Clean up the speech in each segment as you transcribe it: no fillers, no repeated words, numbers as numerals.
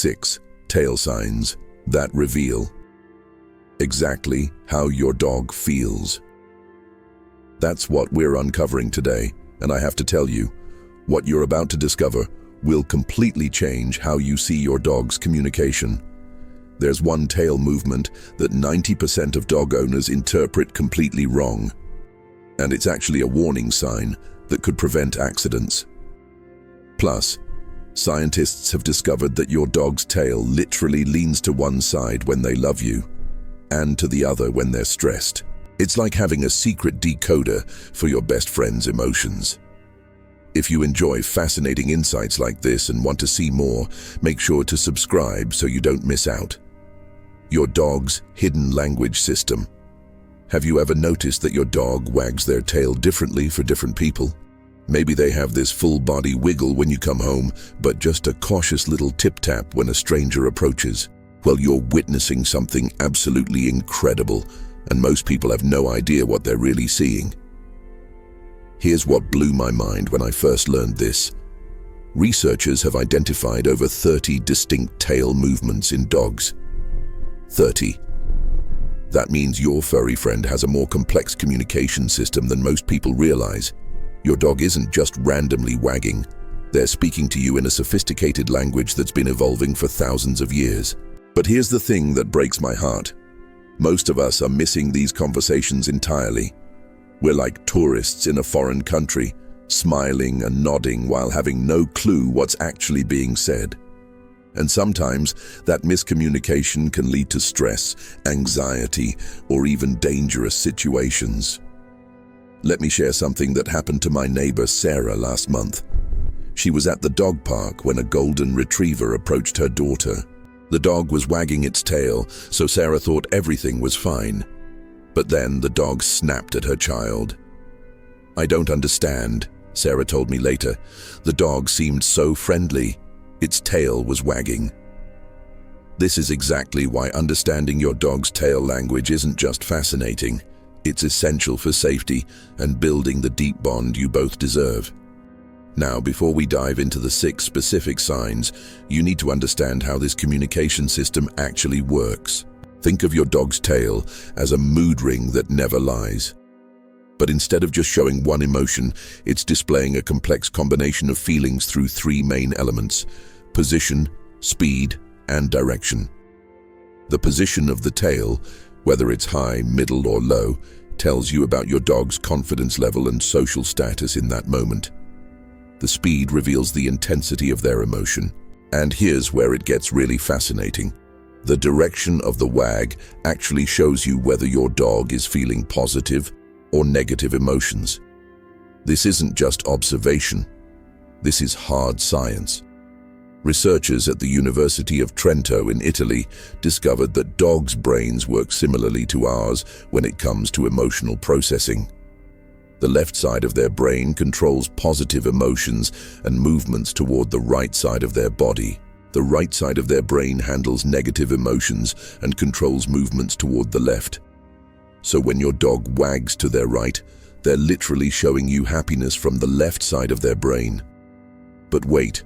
6 tail signs that reveal exactly how your dog feels. That's what we're uncovering today, and I have to tell you, what you're about to discover will completely change how you see your dog's communication. There's one tail movement that 90% of dog owners interpret completely wrong, and it's actually a warning sign that could prevent accidents. Plus, scientists have discovered that your dog's tail literally leans to one side when they love you, and to the other when they're stressed. It's like having a secret decoder for your best friend's emotions. If you enjoy fascinating insights like this and want to see more, make sure to subscribe so you don't miss out. Your dog's hidden language system. Have you ever noticed that your dog wags their tail differently for different people? Maybe they have this full-body wiggle when you come home, but just a cautious little tip-tap when a stranger approaches. Well, you're witnessing something absolutely incredible, and most people have no idea what they're really seeing. Here's what blew my mind when I first learned this. Researchers have identified over 30 distinct tail movements in dogs. 30. That means your furry friend has a more complex communication system than most people realize. Your dog isn't just randomly wagging. They're speaking to you in a sophisticated language that's been evolving for thousands of years. But here's the thing that breaks my heart. Most of us are missing these conversations entirely. We're like tourists in a foreign country, smiling and nodding while having no clue what's actually being said. And sometimes that miscommunication can lead to stress, anxiety, or even dangerous situations. Let me share something that happened to my neighbor Sarah last month. She was at the dog park when a golden retriever approached her daughter. The dog was wagging its tail, so Sarah thought everything was fine. But then the dog snapped at her child. "I don't understand," Sarah told me later. "The dog seemed so friendly. Its tail was wagging." This is exactly why understanding your dog's tail language isn't just fascinating. It's essential for safety and building the deep bond you both deserve. Now, before we dive into the 6 specific signs, you need to understand how this communication system actually works. Think of your dog's tail as a mood ring that never lies. But instead of just showing one emotion, it's displaying a complex combination of feelings through 3 main elements: position, speed, and direction. The position of the tail, whether it's high, middle, or low, tells you about your dog's confidence level and social status in that moment. The speed reveals the intensity of their emotion. And here's where it gets really fascinating. The direction of the wag actually shows you whether your dog is feeling positive or negative emotions. This isn't just observation. This is hard science. Researchers at the University of Trento in Italy discovered that dogs' brains work similarly to ours when it comes to emotional processing. The left side of their brain controls positive emotions and movements toward the right side of their body. The right side of their brain handles negative emotions and controls movements toward the left. So when your dog wags to their right, they're literally showing you happiness from the left side of their brain. But wait,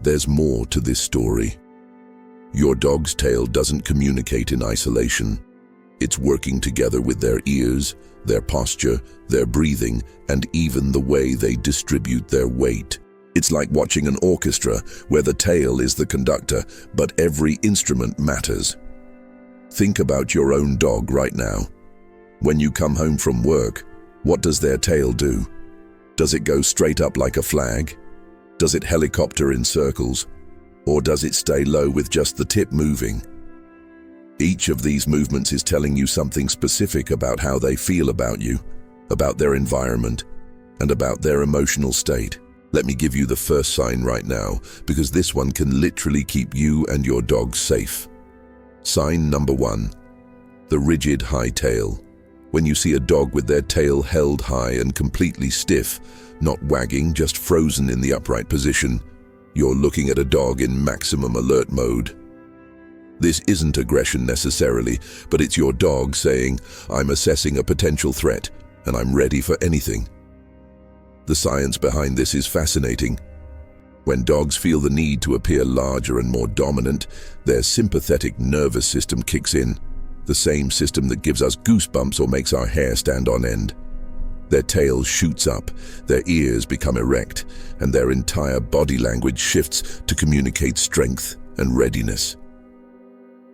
there's more to this story. Your dog's tail doesn't communicate in isolation. It's working together with their ears, their posture, their breathing, and even the way they distribute their weight. It's like watching an orchestra where the tail is the conductor, but every instrument matters. Think about your own dog right now. When you come home from work, what does their tail do? Does it go straight up like a flag? Does it helicopter in circles? Or does it stay low with just the tip moving? Each of these movements is telling you something specific about how they feel about you, about their environment, and about their emotional state. Let me give you the first sign right now, because this one can literally keep you and your dog safe. Sign number 1, the rigid high tail. When you see a dog with their tail held high and completely stiff, not wagging, just frozen in the upright position, you're looking at a dog in maximum alert mode. This isn't aggression necessarily, but it's your dog saying, "I'm assessing a potential threat, and I'm ready for anything." The science behind this is fascinating. When dogs feel the need to appear larger and more dominant, their sympathetic nervous system kicks in, the same system that gives us goosebumps or makes our hair stand on end. Their tail shoots up, their ears become erect, and their entire body language shifts to communicate strength and readiness.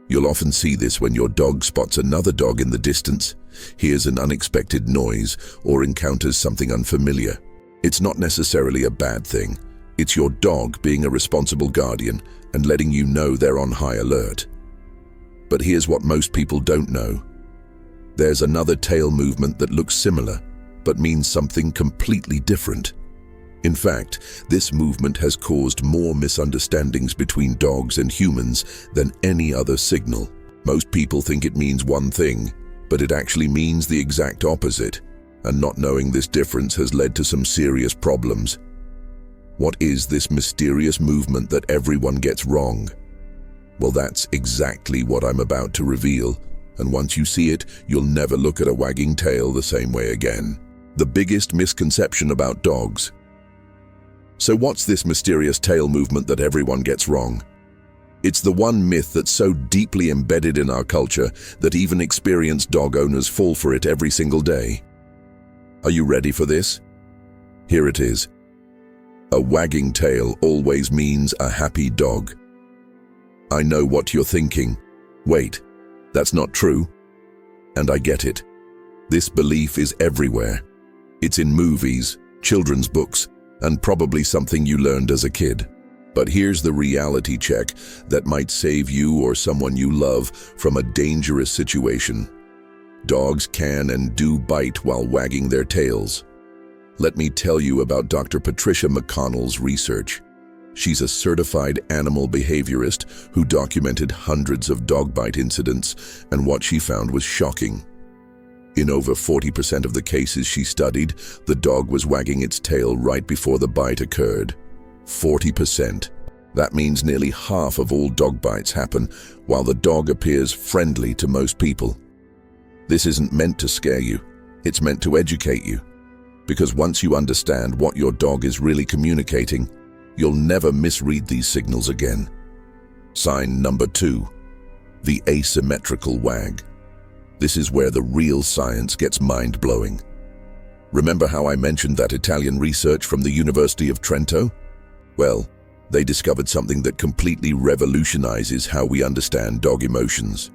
You'll often see this when your dog spots another dog in the distance, hears an unexpected noise, or encounters something unfamiliar. It's not necessarily a bad thing. It's your dog being a responsible guardian and letting you know they're on high alert. But here's what most people don't know. There's another tail movement that looks similar, but means something completely different. In fact, this movement has caused more misunderstandings between dogs and humans than any other signal. Most people think it means one thing, but it actually means the exact opposite, and not knowing this difference has led to some serious problems. What is this mysterious movement that everyone gets wrong? Well, that's exactly what I'm about to reveal, and once you see it, you'll never look at a wagging tail the same way again. The biggest misconception about dogs. So what's this mysterious tail movement that everyone gets wrong? It's the one myth that's so deeply embedded in our culture that even experienced dog owners fall for it every single day. Are you ready for this? Here it is. A wagging tail always means a happy dog. I know what you're thinking. Wait, that's not true. And I get it. This belief is everywhere. It's in movies, children's books, and probably something you learned as a kid. But here's the reality check that might save you or someone you love from a dangerous situation. Dogs can and do bite while wagging their tails. Let me tell you about Dr. Patricia McConnell's research. She's a certified animal behaviorist who documented hundreds of dog bite incidents, and what she found was shocking. In over 40% of the cases she studied, the dog was wagging its tail right before the bite occurred. 40%. That means nearly half of all dog bites happen while the dog appears friendly to most people. This isn't meant to scare you. It's meant to educate you. Because once you understand what your dog is really communicating, you'll never misread these signals again. Sign number 2. The asymmetrical wag. This is where the real science gets mind-blowing. Remember how I mentioned that Italian research from the University of Trento? Well, they discovered something that completely revolutionizes how we understand dog emotions.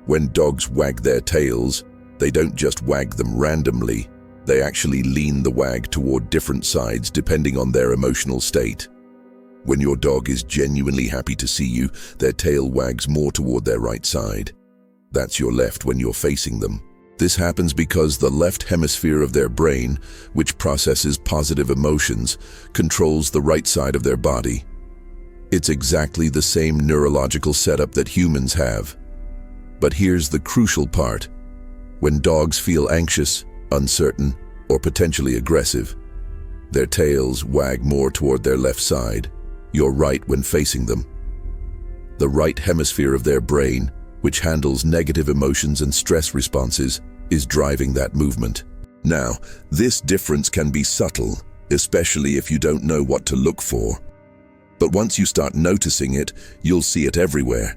When dogs wag their tails, they don't just wag them randomly, they actually lean the wag toward different sides depending on their emotional state. When your dog is genuinely happy to see you, their tail wags more toward their right side. That's your left when you're facing them. This happens because the left hemisphere of their brain, which processes positive emotions, controls the right side of their body. It's exactly the same neurological setup that humans have. But here's the crucial part. When dogs feel anxious, uncertain, or potentially aggressive, their tails wag more toward their left side, your right when facing them. The right hemisphere of their brain, which handles negative emotions and stress responses, is driving that movement. Now, this difference can be subtle, especially if you don't know what to look for. But once you start noticing it, you'll see it everywhere.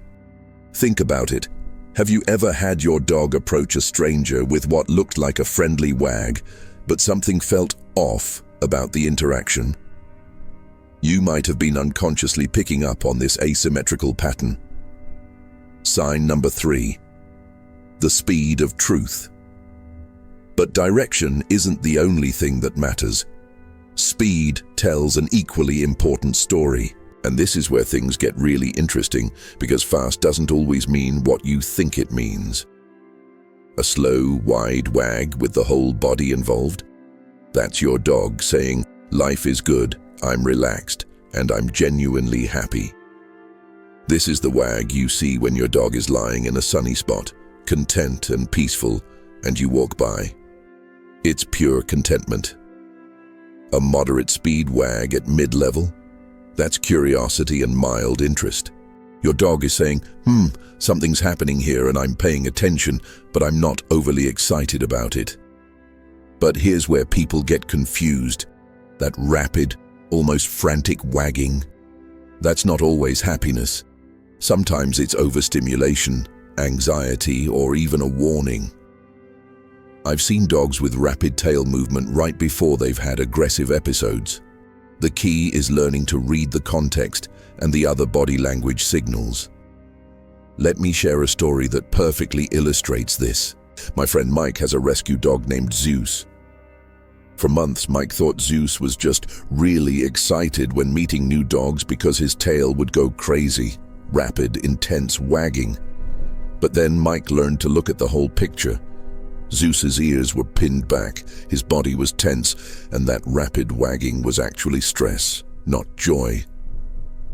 Think about it. Have you ever had your dog approach a stranger with what looked like a friendly wag, but something felt off about the interaction? You might have been unconsciously picking up on this asymmetrical pattern. Sign number 3. The speed of truth. But direction isn't the only thing that matters. Speed tells an equally important story. And this is where things get really interesting, because fast doesn't always mean what you think it means. A slow, wide wag with the whole body involved? That's your dog saying, "Life is good, I'm relaxed, and I'm genuinely happy." This is the wag you see when your dog is lying in a sunny spot, content and peaceful, and you walk by. It's pure contentment. A moderate speed wag at mid-level? That's curiosity and mild interest. Your dog is saying, something's happening here and I'm paying attention, but I'm not overly excited about it. But here's where people get confused. That rapid, almost frantic wagging. That's not always happiness. Sometimes it's overstimulation, anxiety, or even a warning. I've seen dogs with rapid tail movement right before they've had aggressive episodes. The key is learning to read the context and the other body language signals. Let me share a story that perfectly illustrates this. My friend Mike has a rescue dog named Zeus. For months, Mike thought Zeus was just really excited when meeting new dogs because his tail would go crazy, rapid, intense wagging. But then Mike learned to look at the whole picture. Zeus's ears were pinned back, his body was tense, and that rapid wagging was actually stress, not joy.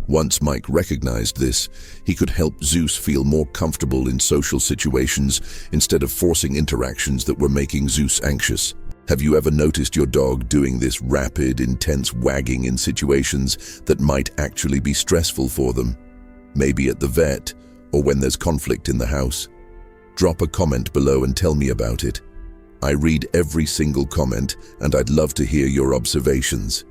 Once Mike recognized this, he could help Zeus feel more comfortable in social situations instead of forcing interactions that were making Zeus anxious. Have you ever noticed your dog doing this rapid, intense wagging in situations that might actually be stressful for them? Maybe at the vet, or when there's conflict in the house? Drop a comment below and tell me about it. I read every single comment, and I'd love to hear your observations.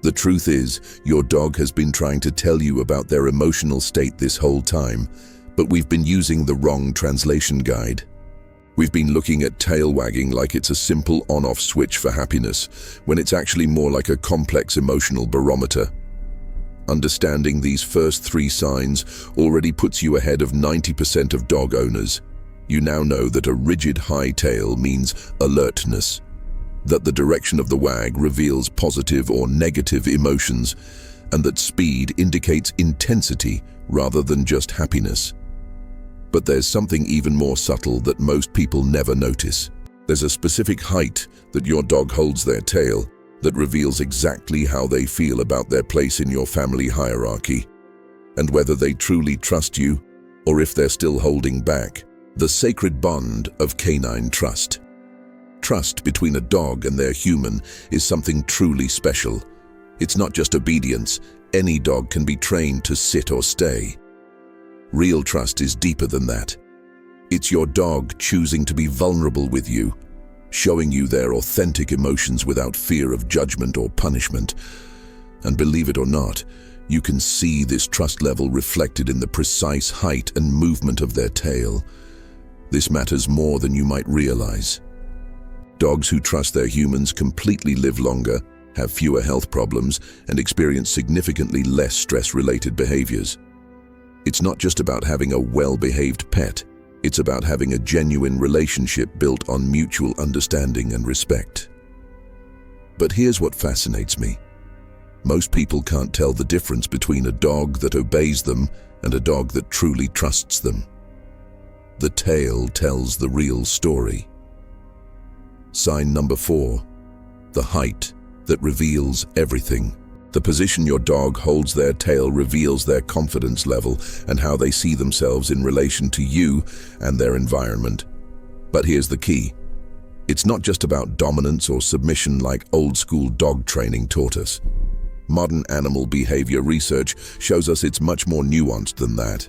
The truth is, your dog has been trying to tell you about their emotional state this whole time, but we've been using the wrong translation guide. We've been looking at tail wagging like it's a simple on-off switch for happiness, when it's actually more like a complex emotional barometer. Understanding these first 3 signs already puts you ahead of 90% of dog owners. You now know that a rigid high tail means alertness, that the direction of the wag reveals positive or negative emotions, and that speed indicates intensity rather than just happiness. But there's something even more subtle that most people never notice. There's a specific height that your dog holds their tail that reveals exactly how they feel about their place in your family hierarchy, and whether they truly trust you or if they're still holding back. The sacred bond of canine trust. Trust between a dog and their human is something truly special. It's not just obedience. Any dog can be trained to sit or stay. Real trust is deeper than that. It's your dog choosing to be vulnerable with you, showing you their authentic emotions without fear of judgment or punishment. And believe it or not, you can see this trust level reflected in the precise height and movement of their tail. This matters more than you might realize. Dogs who trust their humans completely live longer, have fewer health problems, and experience significantly less stress-related behaviors. It's not just about having a well-behaved pet. It's about having a genuine relationship built on mutual understanding and respect. But here's what fascinates me. Most people can't tell the difference between a dog that obeys them and a dog that truly trusts them. The tail tells the real story. Sign number 4, the height that reveals everything. The position your dog holds their tail reveals their confidence level and how they see themselves in relation to you and their environment. But here's the key. It's not just about dominance or submission like old-school dog training taught us. Modern animal behavior research shows us it's much more nuanced than that.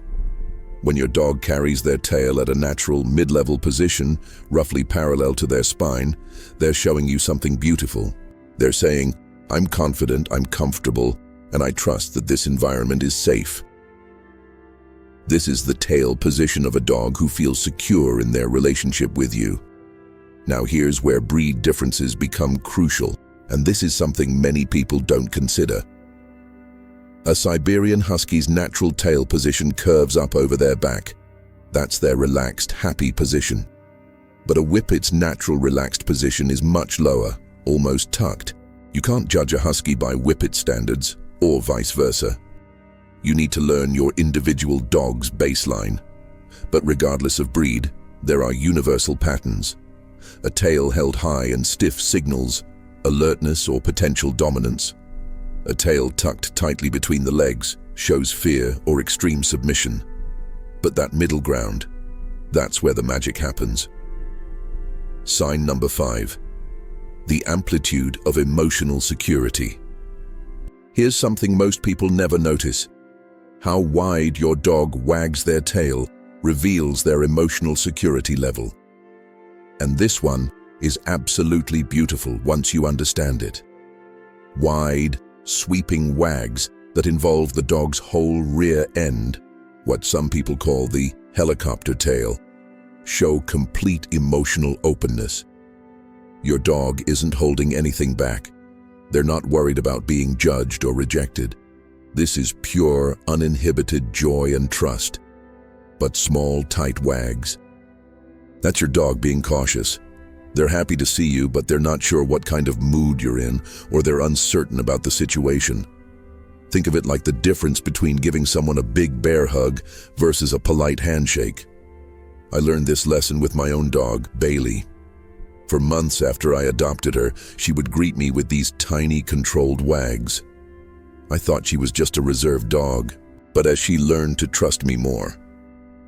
When your dog carries their tail at a natural mid-level position, roughly parallel to their spine, they're showing you something beautiful. They're saying, "I'm confident, I'm comfortable, and I trust that this environment is safe." This is the tail position of a dog who feels secure in their relationship with you. Now here's where breed differences become crucial, and this is something many people don't consider. A Siberian Husky's natural tail position curves up over their back. That's their relaxed, happy position. But a Whippet's natural relaxed position is much lower, almost tucked. You can't judge a Husky by Whippet standards, or vice versa. You need to learn your individual dog's baseline. But regardless of breed, there are universal patterns. A tail held high and stiff signals alertness or potential dominance. A tail tucked tightly between the legs shows fear or extreme submission. But that middle ground, that's where the magic happens. Sign number 5. The amplitude of emotional security. Here's something most people never notice. How wide your dog wags their tail reveals their emotional security level. And this one is absolutely beautiful once you understand it. Wide, sweeping wags that involve the dog's whole rear end, what some people call the helicopter tail, show complete emotional openness. Your dog isn't holding anything back. They're not worried about being judged or rejected. This is pure, uninhibited joy and trust. But small, tight wags. That's your dog being cautious. They're happy to see you, but they're not sure what kind of mood you're in, or they're uncertain about the situation. Think of it like the difference between giving someone a big bear hug versus a polite handshake. I learned this lesson with my own dog, Bailey. For months after I adopted her, she would greet me with these tiny, controlled wags. I thought she was just a reserved dog, but as she learned to trust me more,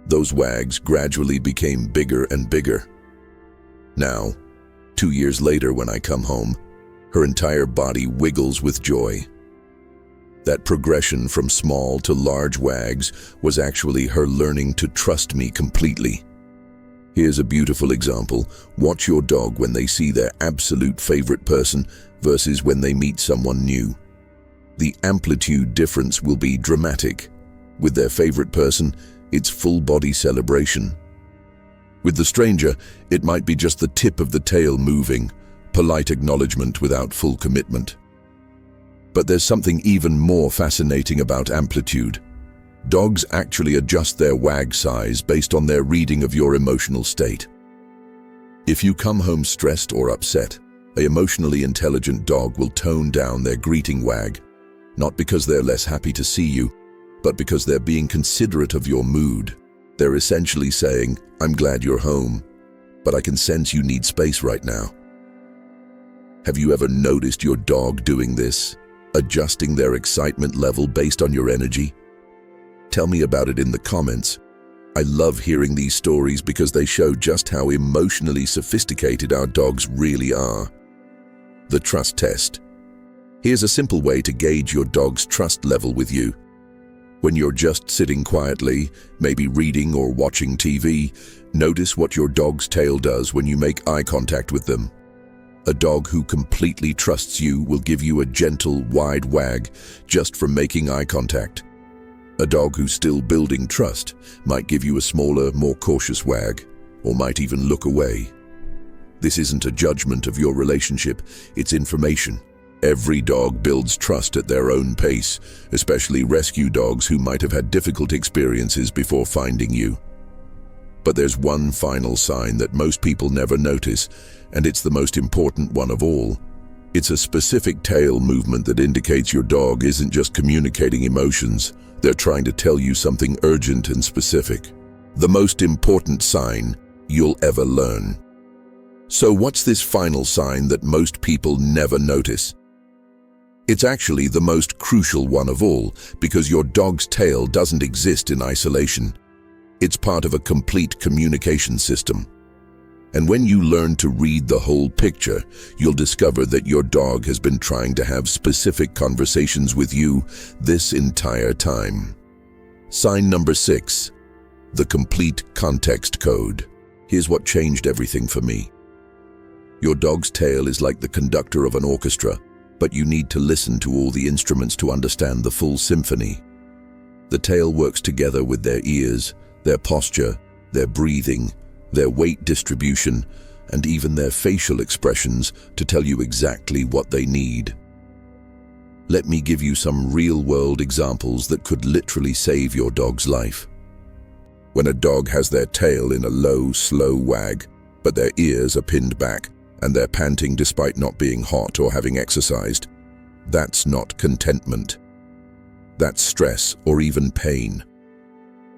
those wags gradually became bigger and bigger. Now, 2 years later when I come home, her entire body wiggles with joy. That progression from small to large wags was actually her learning to trust me completely. Here's a beautiful example. Watch your dog when they see their absolute favorite person versus when they meet someone new. The amplitude difference will be dramatic. With their favorite person, it's full-body celebration. With the stranger, it might be just the tip of the tail moving, polite acknowledgement without full commitment. But there's something even more fascinating about amplitude. Dogs actually adjust their wag size based on their reading of your emotional state. If you come home stressed or upset, an emotionally intelligent dog will tone down their greeting wag, not because they're less happy to see you, but because they're being considerate of your mood. They're essentially saying, "I'm glad you're home, but I can sense you need space right now." Have you ever noticed your dog doing this, adjusting their excitement level based on your energy? Tell me about it in the comments. I love hearing these stories because they show just how emotionally sophisticated our dogs really are. The trust test. Here's a simple way to gauge your dog's trust level with you. When you're just sitting quietly, maybe reading or watching TV, notice what your dog's tail does when you make eye contact with them. A dog who completely trusts you will give you a gentle, wide wag just from making eye contact. A dog who's still building trust might give you a smaller, more cautious wag, or might even look away. This isn't a judgment of your relationship, it's information. Every dog builds trust at their own pace, especially rescue dogs who might have had difficult experiences before finding you. But there's one final sign that most people never notice, and it's the most important one of all. It's a specific tail movement that indicates your dog isn't just communicating emotions, they're trying to tell you something urgent and specific. The most important sign you'll ever learn. So what's this final sign that most people never notice? It's actually the most crucial one of all, because your dog's tail doesn't exist in isolation. It's part of a complete communication system. And when you learn to read the whole picture, you'll discover that your dog has been trying to have specific conversations with you this entire time. Sign number 6, the complete context code. Here's what changed everything for me. Your dog's tail is like the conductor of an orchestra, but you need to listen to all the instruments to understand the full symphony. The tail works together with their ears, their posture, their breathing, their weight distribution, and even their facial expressions to tell you exactly what they need. Let me give you some real-world examples that could literally save your dog's life. When a dog has their tail in a low, slow wag, but their ears are pinned back, and they're panting despite not being hot or having exercised, that's not contentment. That's stress or even pain.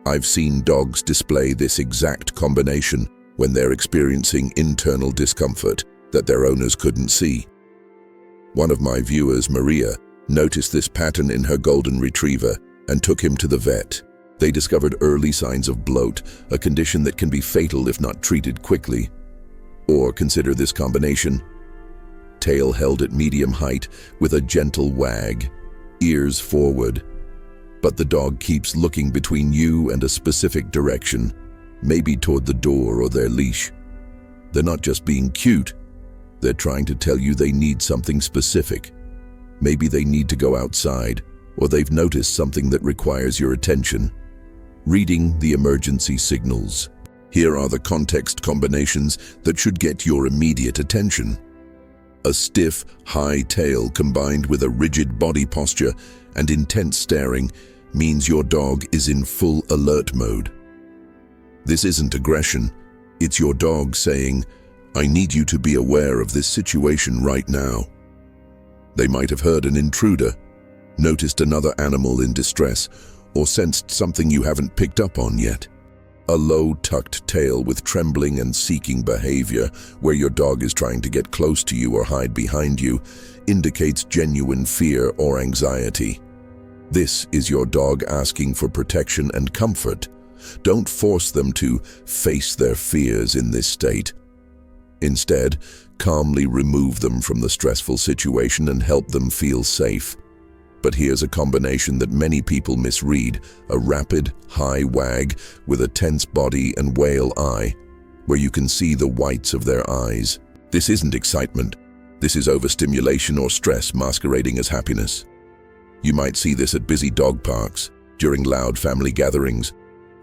I've seen dogs display this exact combination when they're experiencing internal discomfort that their owners couldn't see. One of my viewers, Maria, noticed this pattern in her golden retriever and took him to the vet. They discovered early signs of bloat, a condition that can be fatal if not treated quickly. Or consider this combination. Tail held at medium height with a gentle wag, ears forward. But the dog keeps looking between you and a specific direction, maybe toward the door or their leash. They're not just being cute, they're trying to tell you they need something specific. Maybe they need to go outside, or they've noticed something that requires your attention. Reading the emergency signals. Here are the context combinations that should get your immediate attention. A stiff, high tail combined with a rigid body posture and intense staring means your dog is in full alert mode. This isn't aggression, it's your dog saying, "I need you to be aware of this situation right now." They might have heard an intruder, noticed another animal in distress, or sensed something you haven't picked up on yet. A low tucked tail with trembling and seeking behavior, where your dog is trying to get close to you or hide behind you, indicates genuine fear or anxiety. This is your dog asking for protection and comfort. Don't force them to face their fears in this state. Instead, calmly remove them from the stressful situation and help them feel safe. But here's a combination that many people misread: a rapid, high wag with a tense body and whale eye, where you can see the whites of their eyes. This isn't excitement. This is overstimulation or stress masquerading as happiness. You might see this at busy dog parks, during loud family gatherings,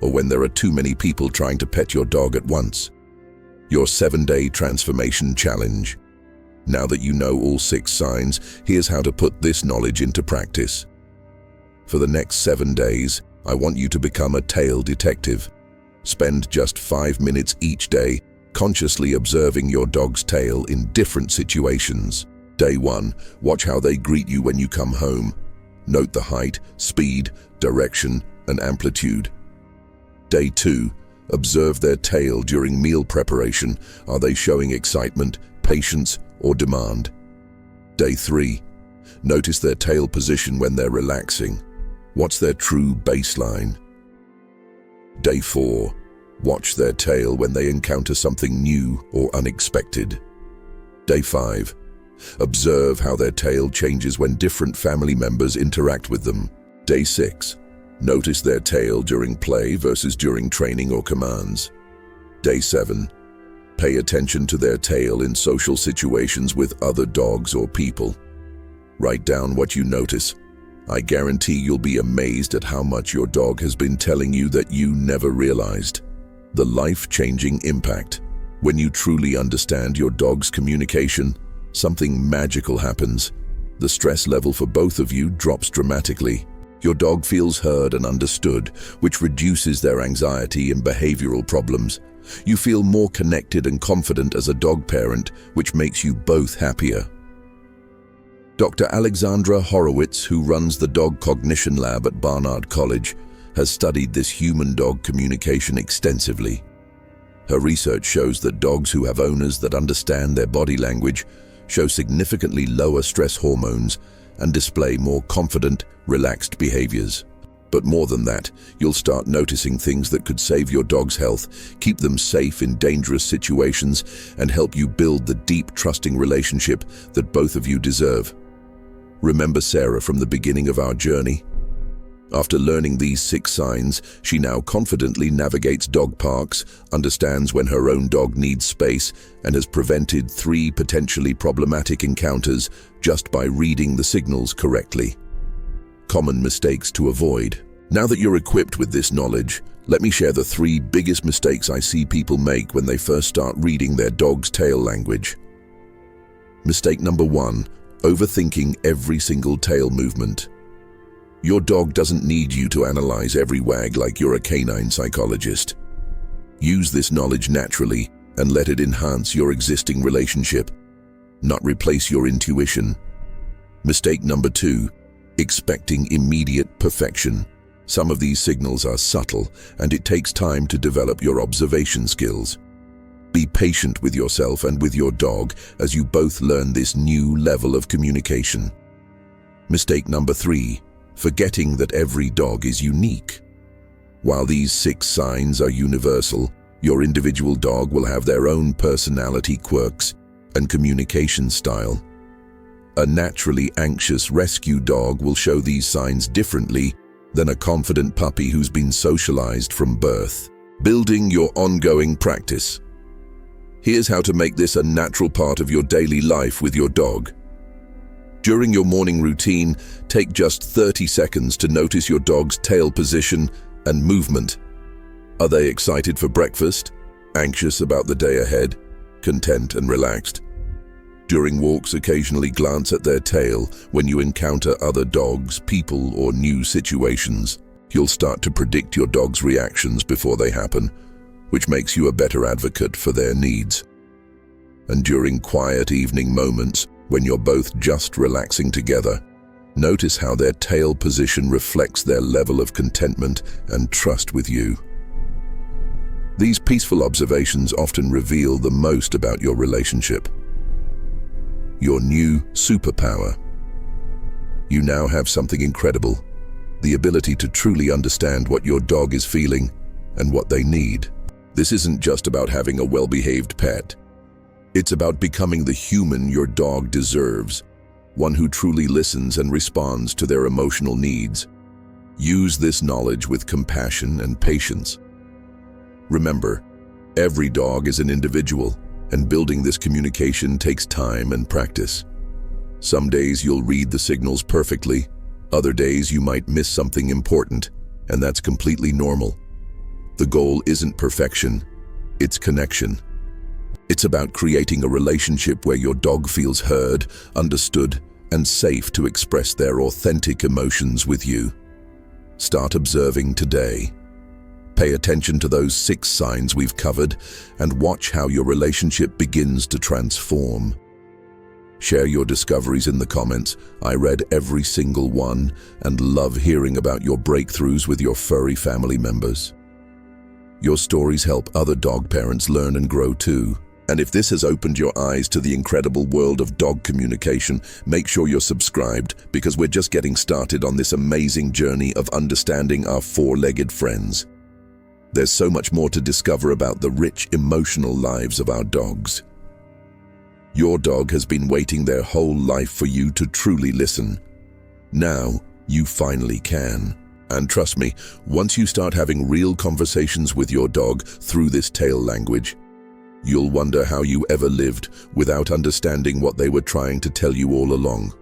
or when there are too many people trying to pet your dog at once. Your 7-day transformation challenge. Now that you know all 6 signs, here's how to put this knowledge into practice. For the next 7 days, I want you to become a tail detective. Spend just 5 minutes each day consciously observing your dog's tail in different situations. Day 1, watch how they greet you when you come home. Note the height, speed, direction, and amplitude. Day 2, observe their tail during meal preparation. Are they showing excitement, patience, or demand? Day 3, notice their tail position when they're relaxing. What's their true baseline? Day 4, watch their tail when they encounter something new or unexpected. Day 5, observe how their tail changes when different family members interact with them. Day 6, notice their tail during play versus during training or commands. Day 7, pay attention to their tail in social situations with other dogs or people. Write down what you notice. I guarantee you'll be amazed at how much your dog has been telling you that you never realized. The life-changing impact. When you truly understand your dog's communication, something magical happens. The stress level for both of you drops dramatically. Your dog feels heard and understood, which reduces their anxiety and behavioral problems. You feel more connected and confident as a dog parent, which makes you both happier. Dr. Alexandra Horowitz, who runs the Dog Cognition Lab at Barnard College, has studied this human-dog communication extensively. Her research shows that dogs who have owners that understand their body language show significantly lower stress hormones and display more confident, relaxed behaviors. But more than that, you'll start noticing things that could save your dog's health, keep them safe in dangerous situations, and help you build the deep, trusting relationship that both of you deserve. Remember Sarah from the beginning of our journey? After learning these 6 signs, she now confidently navigates dog parks, understands when her own dog needs space, and has prevented 3 potentially problematic encounters just by reading the signals correctly. Common mistakes to avoid. Now that you're equipped with this knowledge, let me share the 3 biggest mistakes I see people make when they first start reading their dog's tail language. Mistake number 1, overthinking every single tail movement. Your dog doesn't need you to analyze every wag like you're a canine psychologist. Use this knowledge naturally and let it enhance your existing relationship, not replace your intuition. Mistake number 2, expecting immediate perfection. Some of these signals are subtle, and it takes time to develop your observation skills. Be patient with yourself and with your dog as you both learn this new level of communication. Mistake number 3, forgetting that every dog is unique. While these 6 signs are universal, your individual dog will have their own personality quirks and communication style. A naturally anxious rescue dog will show these signs differently than a confident puppy who's been socialized from birth. Building your ongoing practice. Here's how to make this a natural part of your daily life with your dog. During your morning routine, take just 30 seconds to notice your dog's tail position and movement. Are they excited for breakfast? Anxious about the day ahead? Content and relaxed? During walks, occasionally glance at their tail. When you encounter other dogs, people, or new situations, you'll start to predict your dog's reactions before they happen, which makes you a better advocate for their needs. And during quiet evening moments, when you're both just relaxing together, notice how their tail position reflects their level of contentment and trust with you. These peaceful observations often reveal the most about your relationship. Your new superpower. You now have something incredible, the ability to truly understand what your dog is feeling and what they need. This isn't just about having a well-behaved pet. It's about becoming the human your dog deserves, one who truly listens and responds to their emotional needs. Use this knowledge with compassion and patience. Remember, every dog is an individual, and building this communication takes time and practice. Some days you'll read the signals perfectly, other days you might miss something important, and that's completely normal. The goal isn't perfection, it's connection. It's about creating a relationship where your dog feels heard, understood, and safe to express their authentic emotions with you. Start observing today. Pay attention to those 6 signs we've covered and watch how your relationship begins to transform. Share your discoveries in the comments. I read every single one and love hearing about your breakthroughs with your furry family members. Your stories help other dog parents learn and grow too. And if this has opened your eyes to the incredible world of dog communication, make sure you're subscribed because we're just getting started on this amazing journey of understanding our 4-legged friends. There's so much more to discover about the rich, emotional lives of our dogs. Your dog has been waiting their whole life for you to truly listen. Now, you finally can. And trust me, once you start having real conversations with your dog through this tail language, you'll wonder how you ever lived without understanding what they were trying to tell you all along.